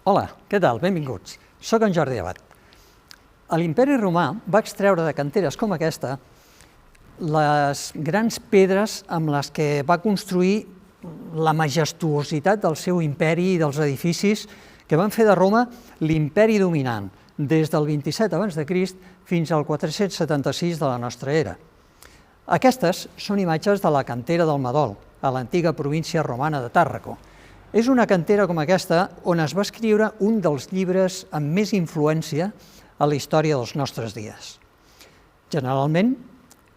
Hola, què tal? Benvinguts. Soc en Jordi Abat. L'Imperi Romà va extreure de canteres com aquesta les grans pedres amb les que va construir la majestuositat del seu imperi i dels edificis que van fer de Roma l'imperi dominant des del 27 abans de Crist fins al 476 de la nostra era. Aquestes són imatges de la cantera del Madol, a l'antiga província romana de Tàrraco. És una cantera com aquesta on es va escriure un dels llibres amb més influència a la història dels nostres dies. Generalment,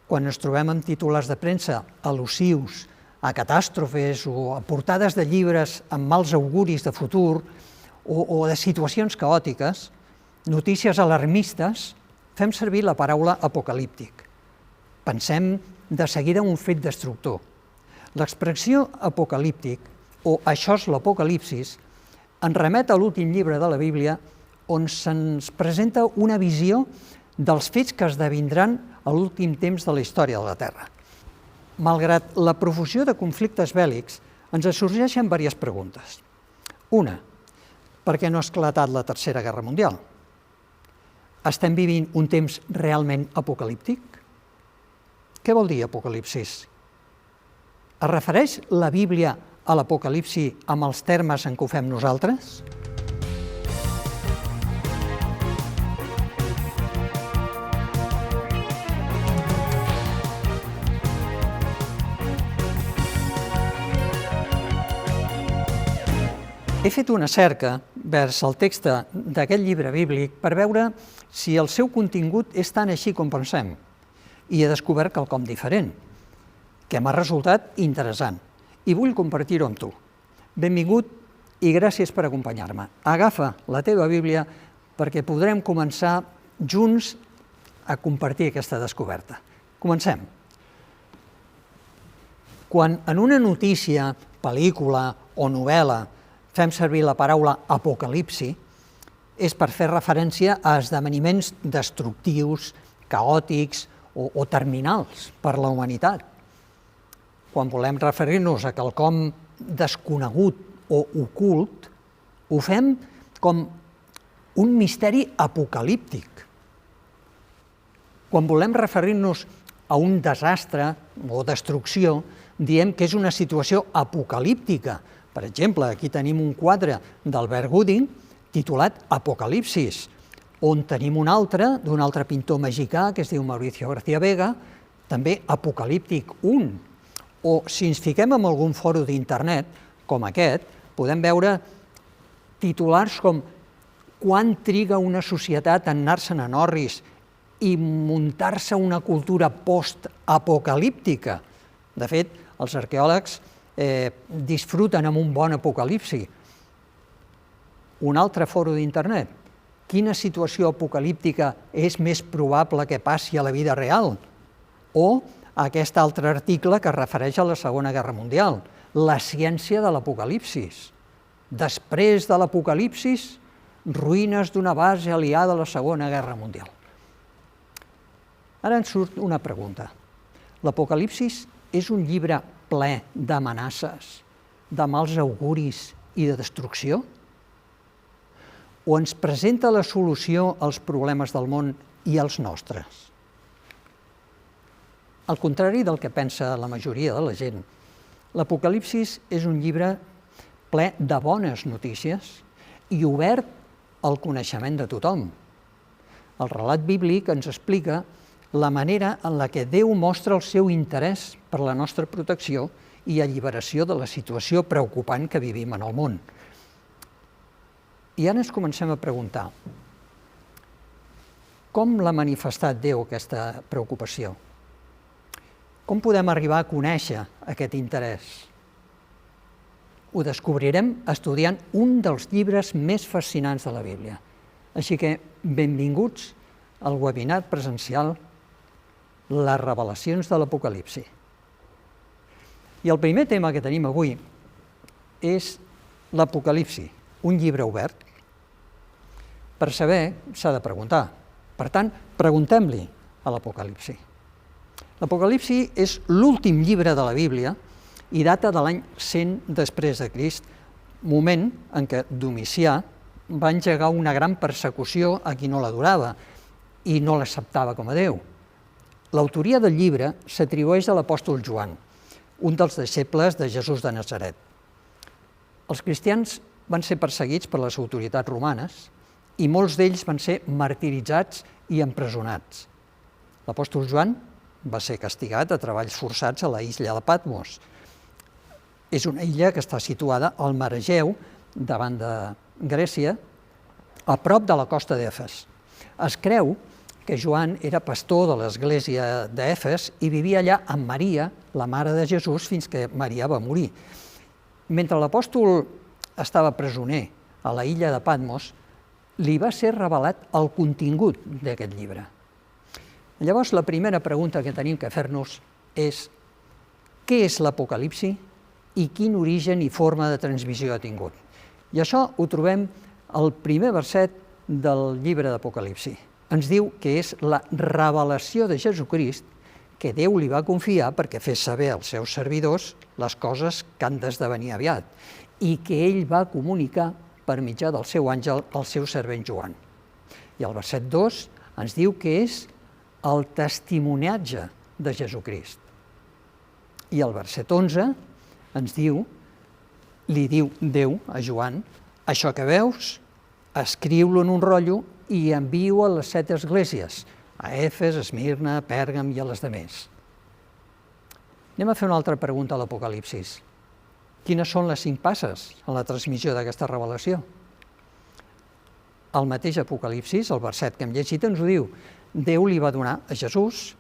quan ens trobem amb titulars de premsa al·lusius a catàstrofes o a portades de llibres amb mals auguris de futur o de situacions caòtiques, notícies alarmistes, fem servir la paraula apocalíptic. Pensem de seguida en un fet destructor. L'expressió apocalíptic, o això és l'Apocalipsis, ens remet a l'últim llibre de la Bíblia on se'ns presenta una visió dels fets que esdevindran a l'últim temps de la història de la Terra. Malgrat la profusió de conflictes bèl·lics, ens sorgeixen diverses preguntes. Una, per què no ha esclatat la Tercera Guerra Mundial? Estem vivint un temps realment apocalíptic? Què vol dir Apocalipsis? Es refereix la Bíblia a l'Apocalipsi amb els termes en què ho fem nosaltres? He fet una cerca vers el text d'aquest llibre bíblic per veure si el seu contingut és tan així com pensem, i he descobert quelcom diferent, que m'ha resultat interessant, i vull compartir-ho amb tu. Benvingut i gràcies per acompanyar-me. Agafa la teva Bíblia perquè podrem començar junts a compartir aquesta descoberta. Comencem. Quan en una notícia, pel·lícula o novel·la fem servir la paraula apocalipsi, és per fer referència a esdeveniments destructius, caòtics o terminals per la humanitat. Quan volem referir-nos a quelcom desconegut o ocult, ho fem com un misteri apocalíptic. Quan volem referir-nos a un desastre o destrucció, diem que és una situació apocalíptica. Per exemple, aquí tenim un quadre d'Albert Gooding titulat Apocalipsis, on tenim un altre d'un altre pintor mexicà que es diu Mauricio García Vega, també apocalíptic 1. O si ens fiquem en algun fòrum d'internet, com aquest, podem veure titulars com «Quan triga una societat a anar-se'n en orris i muntar-se una cultura post-apocalíptica». De fet, els arqueòlegs disfruten amb un bon apocalipsi. Un altre fòrum d'internet. Quina situació apocalíptica és més probable que passi a la vida real? O aquest altre article que es refereix a la Segona Guerra Mundial, la ciència de l'apocalipsis. Després de l'apocalipsis, ruïnes d'una base aliada a la Segona Guerra Mundial. Ara ens surt una pregunta. L'Apocalipsis és un llibre ple d'amenaces, de mals auguris i de destrucció? O ens presenta la solució als problemes del món i als nostres? Al contrari del que pensa la majoria de la gent, l'Apocalipsis és un llibre ple de bones notícies i obert al coneixement de tothom. El relat bíblic ens explica la manera en la que Déu mostra el seu interès per la nostra protecció i alliberació de la situació preocupant que vivim en el món. I ara ens comencem a preguntar, com l'ha manifestat Déu aquesta preocupació? Com podem arribar a conèixer aquest interès? Ho descobrirem estudiant un dels llibres més fascinants de la Bíblia. Així que benvinguts al webinar presencial Les revelacions de l'Apocalipsi. I el primer tema que tenim avui és l'Apocalipsi, un llibre obert. Per saber s'ha de preguntar. Per tant, preguntem-li a l'Apocalipsi. L'Apocalipsi és l'últim llibre de la Bíblia i data de l'any 100 després de Crist, moment en què Domicià va engegar una gran persecució a qui no l'adorava i no l'acceptava com a Déu. L'autoria del llibre s'atribueix a l'apòstol Joan, un dels deixebles de Jesús de Natzaret. Els cristians van ser perseguits per les autoritats romanes i molts d'ells van ser martiritzats i empresonats. L'apòstol Joan va ser castigat a treballs forçats a la illa de Patmos. És una illa que està situada al mar Egeu, davant de Grècia, a prop de la costa d'Efes. Es creu que Joan era pastor de l'església d'Efes i vivia allà amb Maria, la mare de Jesús, fins que Maria va morir. Mentre l'apòstol estava presoner a la illa de Patmos, li va ser revelat el contingut d'aquest llibre. Llavors, la primera pregunta que tenim que fer-nos és: què és l'Apocalipsi i quin origen i forma de transmissió ha tingut? I això ho trobem al primer verset del llibre d'Apocalipsi. Ens diu que és la revelació de Jesucrist que Déu li va confiar perquè fes saber als seus servidors les coses que han d'esdevenir aviat i que ell va comunicar per mitjà del seu àngel al seu servent Joan. I el verset 2 ens diu que és el testimoniatge de Jesucrist. I el verset 11 ens diu, li diu Déu a Joan: això que veus, escriu-lo en un rotllo i envio a les 7 esglésies, a Efes, Esmirna, Pèrgam i a les demés. Anem a fer una altra pregunta a l'Apocalipsis. Quines són les 5 passes en la transmissió d'aquesta revelació? El mateix Apocalipsis, el verset que hem llegit, ens ho diu. Déu li va donar a Jesús,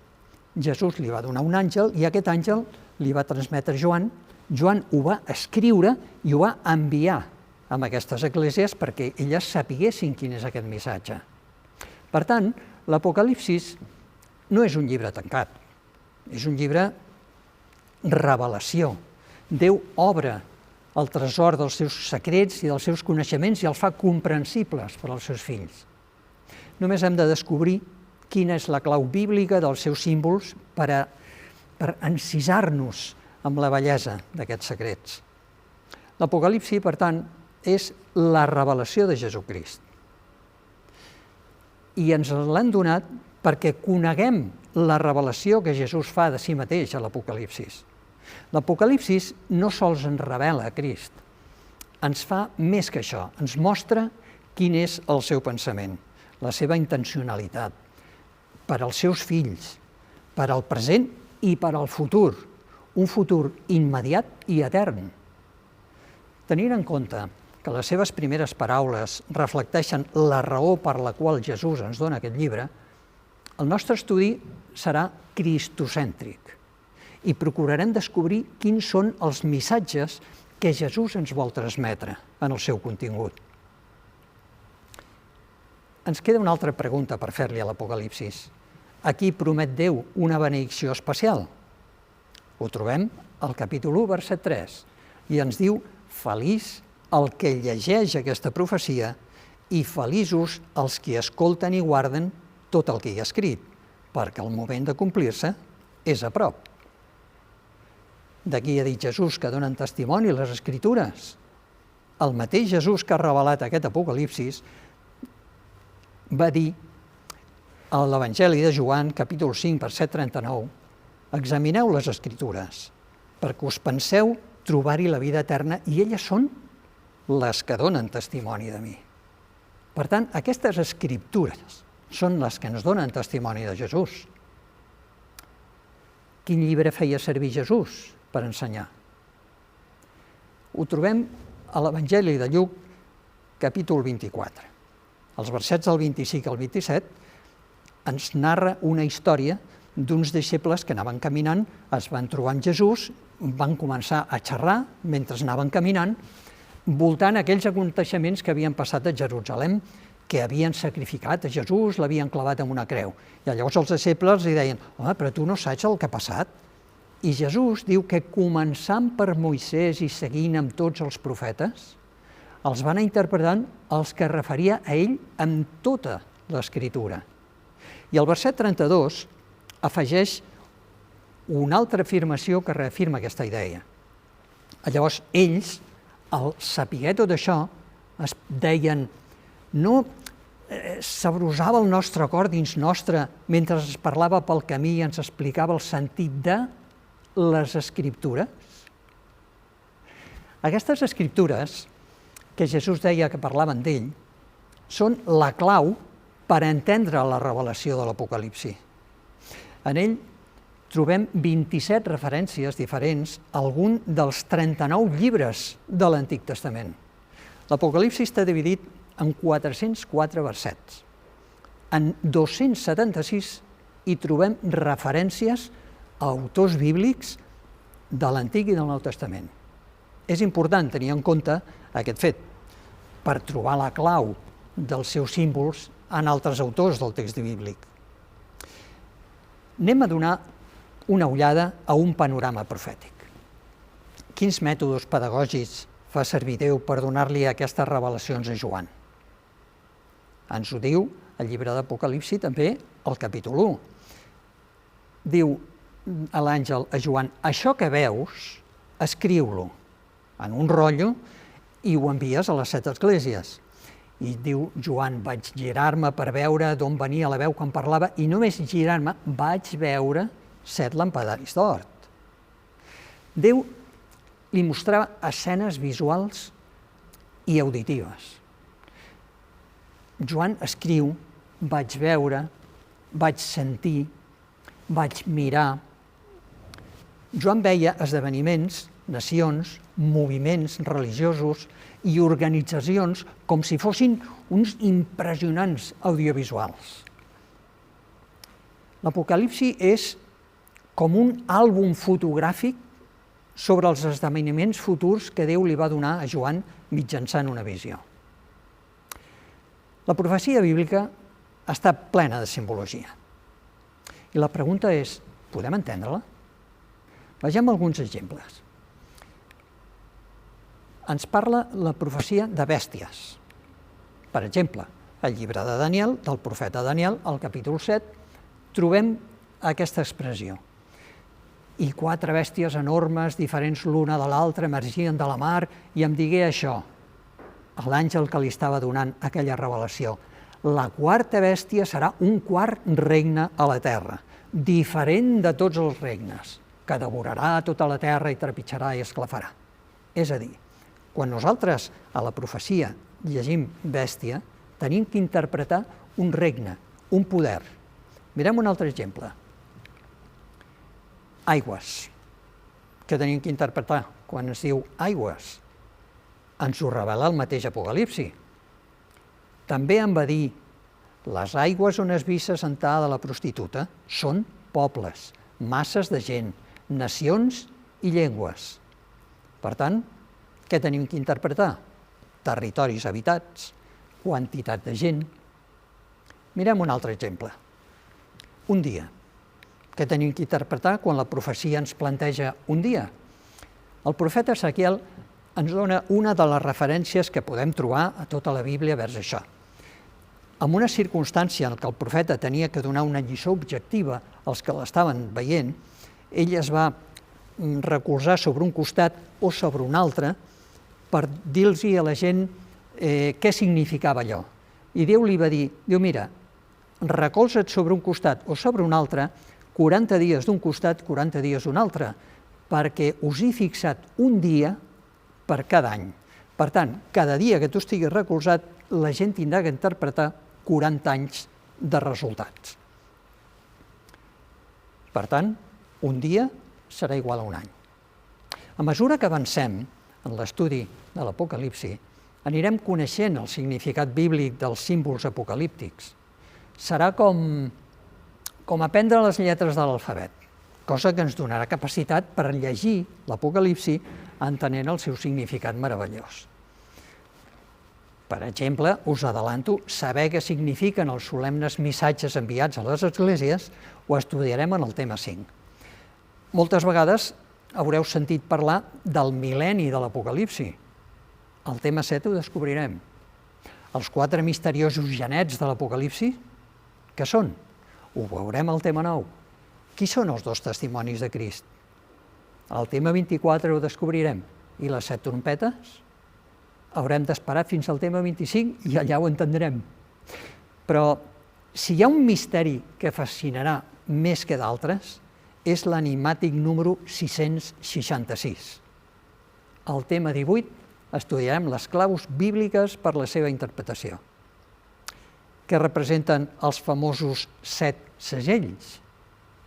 Jesús li va donar un àngel i aquest àngel li va transmetre a Joan, Joan ho va escriure i ho va enviar a aquestes esglésies perquè elles sapiguessin quin és aquest missatge. Per tant, l'Apocalipsis no és un llibre tancat, és un llibre revelació. Déu obre el tresor dels seus secrets i dels seus coneixements i els fa comprensibles per als seus fills. Només hem de descobrir quina és la clau bíblica dels seus símbols per encisar-nos amb la bellesa d'aquests secrets. L'Apocalipsi, per tant, és la revelació de Jesucrist. I ens l'han donat perquè coneguem la revelació que Jesús fa de si mateix a l'Apocalipsis. L'Apocalipsis no sols ens revela a Crist, ens fa més que això, ens mostra quin és el seu pensament, la seva intencionalitat, per als seus fills, per al present i per al futur, un futur immediat i etern. Tenint en compte que les seves primeres paraules reflecteixen la raó per la qual Jesús ens dona aquest llibre, el nostre estudi serà cristocèntric i procurarem descobrir quins són els missatges que Jesús ens vol transmetre en el seu contingut. Ens queda una altra pregunta per fer-li a l'Apocalipsis. A qui promet Déu una benedicció especial? Ho trobem al capítol 1, verset 3, i ens diu: feliç el que llegeix aquesta profecia i feliços els que escolten i guarden tot el que hi ha escrit, perquè el moment de complir-se és a prop. D'aquí ha dit Jesús que donen testimoni les Escritures. El mateix Jesús que ha revelat aquest Apocalipsis va dir a l'Evangeli de Joan, capítol 5, verset 39, examineu les Escritures, perquè us penseu trobar-hi la vida eterna i elles són les que donen testimoni de mi. Per tant, aquestes Escriptures són les que ens donen testimoni de Jesús. Quin llibre feia servir Jesús per ensenyar? Ho trobem a l'Evangeli de Lluc, capítol 24. Els versets del 25 al 27 ens narra una història d'uns deixebles que anaven caminant, es van trobar amb Jesús, van començar a xerrar mentre anaven caminant, voltant aquells aconteixements que havien passat a Jerusalem, que havien sacrificat a Jesús, l'havien clavat en una creu. I llavors els deixebles li deien: home, però tu no saps el que ha passat? I Jesús diu que començant per Moisès i seguint amb tots els profetes, els van interpretant els que referia a ell amb tota l'Escritura. I el verset 32 afegeix una altra afirmació que reafirma aquesta idea. Llavors ells, al saber tot això, es deien: no s'abrosava el nostre cor dins nostre mentre es parlava pel camí i ens explicava el sentit de les Escriptures? Aquestes Escriptures, que Jesús deia que parlaven d'ell, són la clau per entendre la revelació de l'Apocalipsi. En ell trobem 27 referències diferents a algun dels 39 llibres de l'Antic Testament. L'Apocalipsi està dividit en 404 versets. En 276 hi trobem referències a autors bíblics de l'Antic i del Nou Testament. És important tenir en compte aquest fet per trobar la clau dels seus símbols en altres autors del text bíblic. Anem a donar una ullada a un panorama profètic. Quins mètodes pedagògics fa servir Déu per donar-li aquestes revelacions a Joan? Ens ho diu el llibre d'Apocalipsi, també el capítol 1. Diu a l'àngel, a Joan, això que veus, escriu-lo en un rotllo i ho envies a les 7 esglésies. I diu Joan, vaig girar-me per veure d'on venia la veu quan parlava i només girar-me vaig veure 7 lampadaris d'or. Déu li mostrava escenes visuals i auditives. Joan escriu, vaig veure, vaig sentir, vaig mirar. Joan veia esdeveniments, nacions, moviments religiosos i organitzacions com si fossin uns impressionants audiovisuals. L'Apocalipsi és com un àlbum fotogràfic sobre els esdeveniments futurs que Déu li va donar a Joan mitjançant una visió. La profecia bíblica està plena de simbologia. I la pregunta és, podem entendre-la? Vegem alguns exemples. Ens parla la profecia de bèsties. Per exemple, al llibre de Daniel, del profeta Daniel, al capítol 7, trobem aquesta expressió. I 4 bèsties enormes, diferents l'una de l'altra, emergien de la mar, i em digué això, a l'àngel que li estava donant aquella revelació. La 4a bèstia serà un 4 regne a la terra, diferent de tots els regnes, que devorarà tota la terra i trepitjarà i esclafarà. És a dir, quan nosaltres a la profecia llegim bèstia, tenim que interpretar un regne, un poder. Mirem un altre exemple. Aigües. Què tenim que interpretar quan es diu aigües? Ens ho revela el mateix Apocalipsi. També em va dir, les aigües on es vist assentada la prostituta són pobles, masses de gent, nacions i llengües. Per tant, què tenim que interpretar? Territoris habitats, quantitat de gent. Mirem un altre exemple. Un dia. Què tenim que interpretar quan la profecia ens planteja un dia? El profeta Ezequiel ens dona una de les referències que podem trobar a tota la Bíblia vers això. En una circumstància en què el profeta tenia que donar una lliçó objectiva als que l'estaven veient, ell es va recolzar sobre un costat o sobre un altre per dir-los a la gent què significava allò. I Déu li va dir, mira, recolza't sobre un costat o sobre un altre, 40 dies d'un costat, 40 dies d'un altre, perquè us he fixat un dia per cada any. Per tant, cada dia que tu estiguis recolzat, la gent tindrà que interpretar 40 anys de resultats. Per tant, un dia serà igual a un any. A mesura que avancem en l'estudi de l'Apocalipsi, anirem coneixent el significat bíblic dels símbols apocalíptics. Serà com aprendre les lletres de l'alfabet, cosa que ens donarà capacitat per llegir l'Apocalipsi entenent el seu significat meravellós. Per exemple, us adelanto, saber què signifiquen els solemnes missatges enviats a les esglésies ho estudiarem en el tema 5. Moltes vegades haureu sentit parlar del mil·lenni de l'Apocalipsi. Al tema 7 ho descobrirem. Els 4 misteriosos genets de l'Apocalipsi, què són? Ho veurem al tema 9. Qui són els 2 testimonis de Crist? Al tema 24 ho descobrirem. I les 7 trompetes? haurem d'esperar fins al tema 25 i allà ho entendrem. Però si hi ha un misteri que fascinarà més que d'altres, és l'enigmàtic número 666. Al tema 18 estudiarem les claus bíbliques per la seva interpretació, que representen els famosos 7 segells,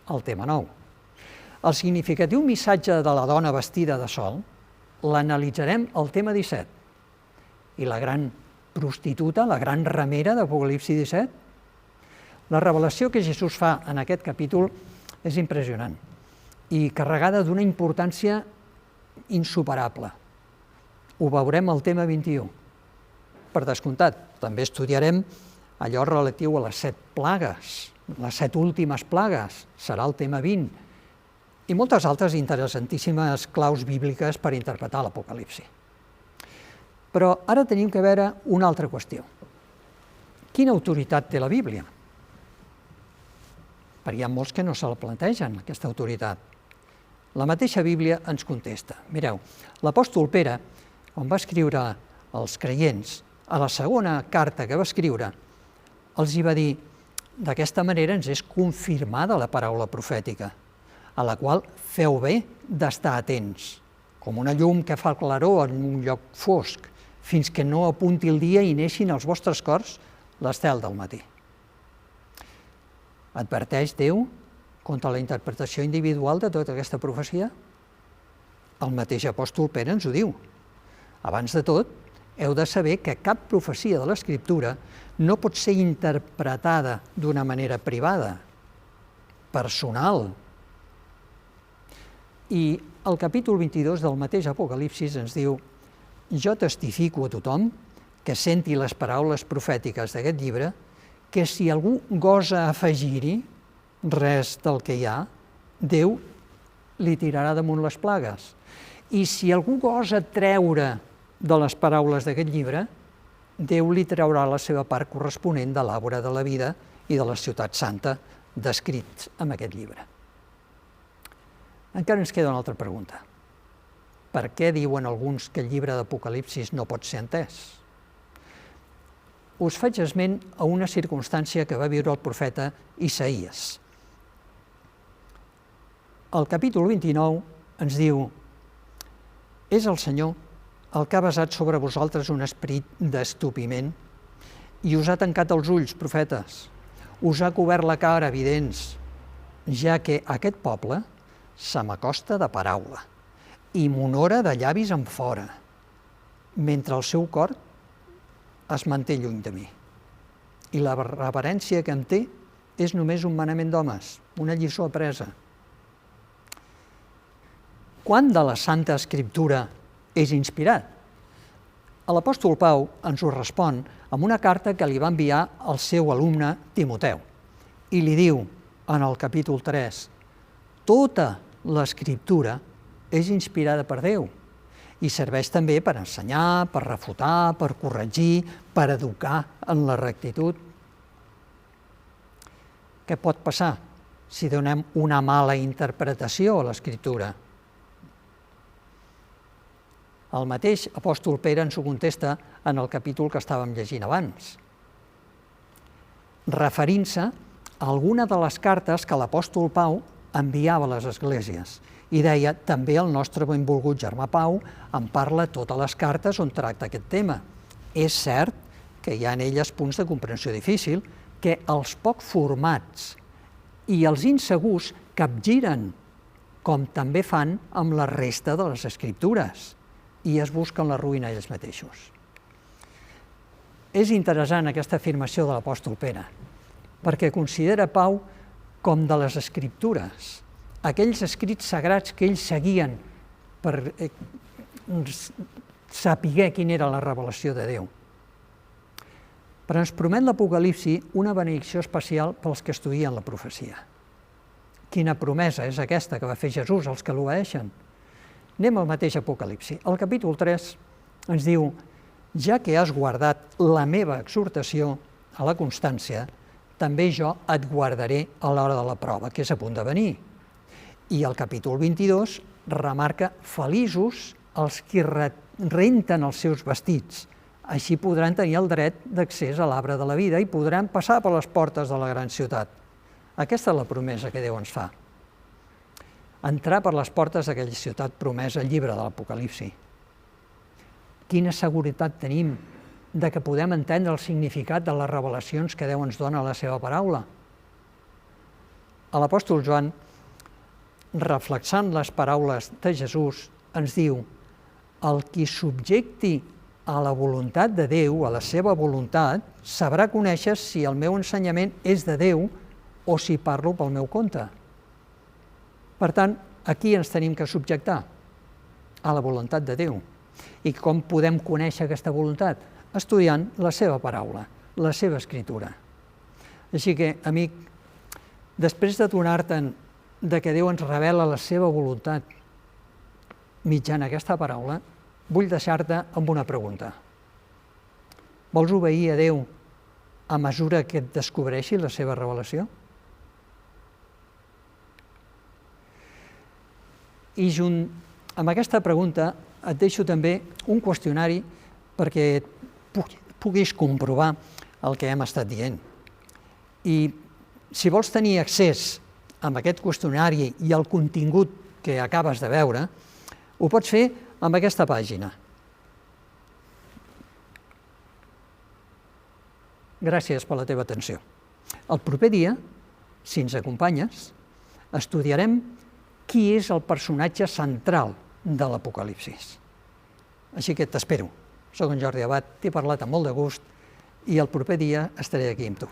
al tema 9. El significatiu missatge de la dona vestida de sol l'analitzarem al tema 17. I la gran prostituta, la gran ramera d'Apocalipsi 17? La revelació que Jesús fa en aquest capítol és impressionant i carregada d'una importància insuperable. Ho veurem al tema 21. Per descomptat, també estudiarem allò relatiu a les 7 plagues, les 7 últimes plagues, serà el tema 20, i moltes altres interessantíssimes claus bíbliques per interpretar l'Apocalipsi. Però ara tenim que veure una altra qüestió. Quina autoritat té la Bíblia? Perquè hi ha molts que no se la plantegen, aquesta autoritat. La mateixa Bíblia ens contesta. Mireu, l'apòstol Pere, quan va escriure als creients, a la segona carta que va escriure, els hi va dir: d'aquesta manera ens és confirmada la paraula profètica, a la qual feu bé d'estar atents, com una llum que fa claror en un lloc fosc, fins que no apunti el dia i neixin als vostres cors l'estel del matí. Adverteix Déu contra la interpretació individual de tota aquesta profecia? El mateix apòstol Pere ens ho diu. Abans de tot, heu de saber que cap profecia de l'Escriptura no pot ser interpretada d'una manera privada, personal. I el capítol 22 del mateix Apocalipsis ens diu: jo testifico a tothom que senti les paraules profètiques d'aquest llibre, que si algú gosa afegir-hi res del que hi ha, Déu li tirarà damunt les plagues. I si algú gosa treure de les paraules d'aquest llibre, Déu li traurà la seva part corresponent de l'àgora de la vida i de la ciutat santa descrits en aquest llibre. Encara ens queda una altra pregunta. Per què diuen alguns que el llibre d'Apocalipsis no pot ser entès? Us faig esment a una circumstància que va viure el profeta Isaïes. El capítol 29 ens diu: és el Senyor el que ha basat sobre vosaltres un esperit d'estupiment i us ha tancat els ulls, profetes, us ha cobert la cara, vidents, ja que aquest poble se m'acosta de paraula i m'honora de llavis enfora, mentre el seu cor es manté lluny de mi. I la reverència que em té és només un manament d'homes, una lliçó apresa. Quant de la Santa Escriptura és inspirat? L'apòstol Pau ens ho respon amb una carta que li va enviar al seu alumne Timoteu. I li diu, en el capítol 3, tota l'Escriptura és inspirada per Déu i serveix també per ensenyar, per refutar, per corregir, per educar en la rectitud. Què pot passar si donem una mala interpretació a l'Escriptura? El mateix apòstol Pere ens ho contesta en el capítol que estàvem llegint abans, referint-se a alguna de les cartes que l'apòstol Pau enviava a les esglésies. I deia, també el nostre benvolgut germà Pau en parla a totes les cartes on tracta aquest tema. És cert que hi ha en elles punts de comprensió difícil, que els poc formats i els insegurs capgiren, com també fan amb la resta de les escriptures, i es busquen la ruïna ells mateixos. És interessant aquesta afirmació de l'apòstol Pere, perquè considera Pau com de les escriptures, aquells escrits sagrats que ells seguien per saber quina era la revelació de Déu. Però ens promet l'Apocalipsi una benedicció especial pels que estudien la profecia. Quina promesa és aquesta que va fer Jesús als que l'obeeixen? Anem al mateix Apocalipsi. El capítol 3 ens diu: ja que has guardat la meva exhortació a la constància, també jo et guardaré a l'hora de la prova, que és a punt de venir. I el capítol 22 remarca: feliços els qui renten els seus vestits. Així podran tenir el dret d'accés a l'arbre de la vida i podran passar per les portes de la gran ciutat. Aquesta és la promesa que Déu ens fa. Entrar per les portes d'aquella ciutat promesa, el llibre de l'Apocalipsi. Quina seguretat tenim de que podem entendre el significat de les revelacions que Déu ens dona a la seva paraula. L'apòstol Joan, reflexant les paraules de Jesús, ens diu: el qui subjecti a la voluntat de Déu, a la seva voluntat, sabrà conèixer si el meu ensenyament és de Déu o si parlo pel meu compte. Per tant, a qui ens tenim que subjectar? A la voluntat de Déu. I com podem conèixer aquesta voluntat? Estudiant la seva paraula, la seva escritura. Així que, amic, després d'adonar-te'n que Déu ens revela la seva voluntat mitjana aquesta paraula, vull deixar-te amb una pregunta. Vols obeir a Déu a mesura que et descobreixi la seva revelació? I junt amb aquesta pregunta et deixo també un qüestionari perquè puguis comprovar el que hem estat dient. I si vols tenir accés a aquest qüestionari i al contingut que acabes de veure, ho pots fer amb aquesta pàgina. Gràcies per la teva atenció. El proper dia, si ens acompanyes, estudiarem qui és el personatge central de l'Apocalipsi. Així que t'espero. Soc en Jordi Abad, t'he parlat amb molt de gust i el proper dia estaré aquí amb tu.